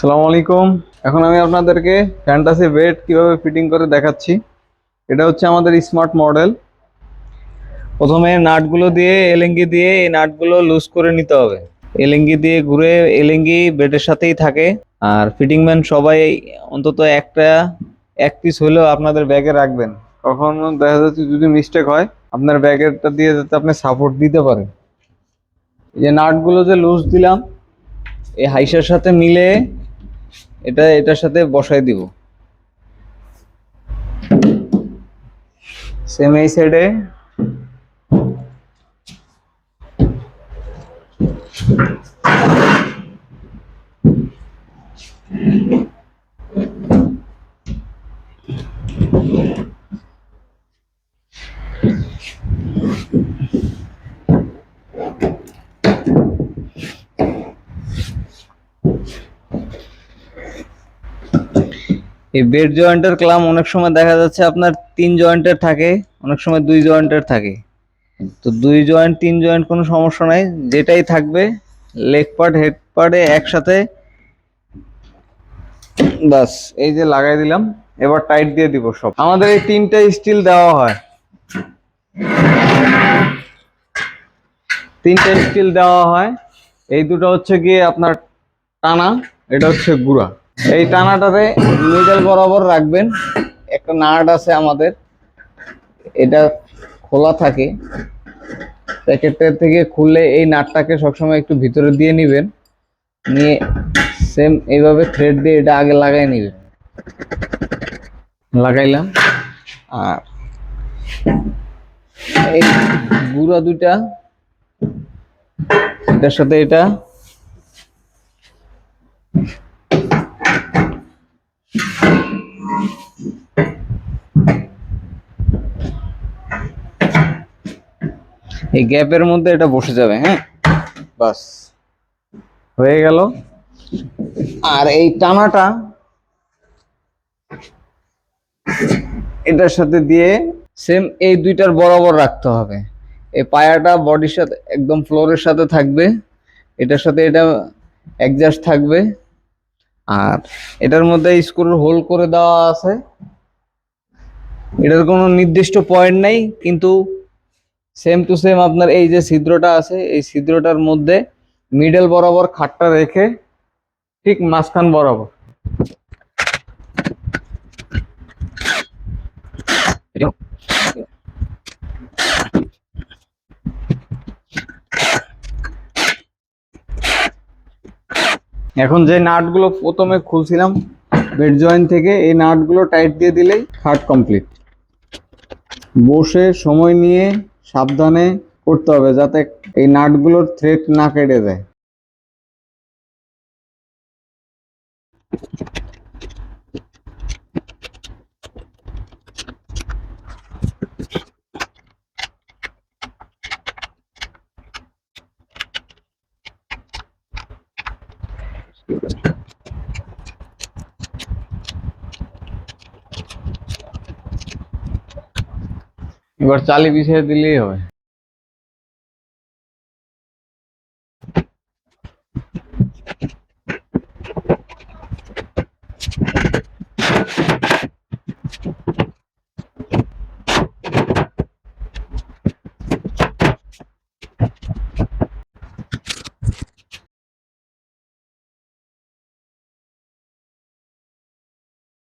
আসসালামু আলাইকুম। এখন আমি আপনাদেরকে ফ্যান্টাসি বেড কিভাবে ফিটিং করে দেখাচ্ছি। এটা হচ্ছে আমাদের স্মার্ট মডেল। প্রথমে নাটগুলো দিয়ে এলেঙ্গি দিয়ে এই নাটগুলো লুজ করে নিতে হবে। এলেঙ্গি দিয়ে ঘুরে এলেঙ্গি বেডের সাথেই থাকে। আর ফিটিং ম্যান সবাই অন্তত এক পিস হলেও আপনাদের ব্যাগে রাখবেন। কখনো দেখা যাচ্ছে যদি মিস্টেক হয় আপনার ব্যাগেরটা দিয়ে যাতে আপনি সাপোর্ট দিতে পারেন। এই যে নাটগুলো যে লুজ দিলাম এই হাইসার সাথে মিলে এটার সাথে বসাই দিব। সেম এই সাইডে এই বেড জয়েন্টের ক্লাম অনেক সময় দেখা যাচ্ছে আপনার 3 জয়েন্টের থাকে, অনেক সময় 2 জয়েন্টের থাকে। তো 2 জয়েন্ট 3 জয়েন্ট কোনো সমস্যা নাই, যেটাই থাকবে লেগ পার্ট হেড পার্টে একসাথে বাস এই যে লাগাই দিলাম। এবার টাইট দিয়ে দিব সব। আমাদের এই 3টা স্টিল দেওয়া হয়, 3টা স্টিল দেওয়া হয়। এই দুটো হচ্ছে গিয়ে আপনার টানা, এটা হচ্ছে গুড়া। এই টানাটারে মিডল বরাবর রাখবেন। একটা নাট আছে আমাদের, এটা খোলা থাকে, প্যাকেটটা থেকে খুললে এই নাটটাকে সবসময় একটু ভিতরে দিয়ে নিবেন, নিয়ে সেম এইভাবে থ্রেড দিয়ে এটা আগে লাগাই নিবেন। লাগাইলাম। আর এই গুঁড়া দুইটা এটার সাথে এটা এই গ্যাপের মধ্যে এটা বসে যাবে। হ্যাঁ, বাস হয়ে গেল। আর এই টানাটা এটার সাথে দিয়ে সেম এই দুইটার বরাবর রাখতে হবে। এই পায়াটা বডির সাথে একদম ফ্লোরের সাথে থাকবে, এটার সাথে এটা অ্যাডজাস্ট থাকবে। আর এটার মধ্যে স্ক্রুর হোল করে দেওয়া আছে। এটার কোনো নির্দিষ্ট পয়েন্ট নাই, কিন্তু সেম টু সেম আপনার এই যে ছিদ্রটা আছে এই ছিদ্রটার মধ্যে মিডল বরাবর খাটটা রেখে ঠিক মাঝখান বরাবর এখন যে নাটগুলো প্রথমে খুলছিলাম বেড জয়েন্ট থেকে, এই নাটগুলো টাইট দিয়ে দিলেই খাট কমপ্লিট। বসে সময় নিয়ে সাবধানে করতে হবে যাতে এই নাটগুলোর থ্রেড না কেটে যায়। এবার চালি বিছিয়ে দিলেই হবে।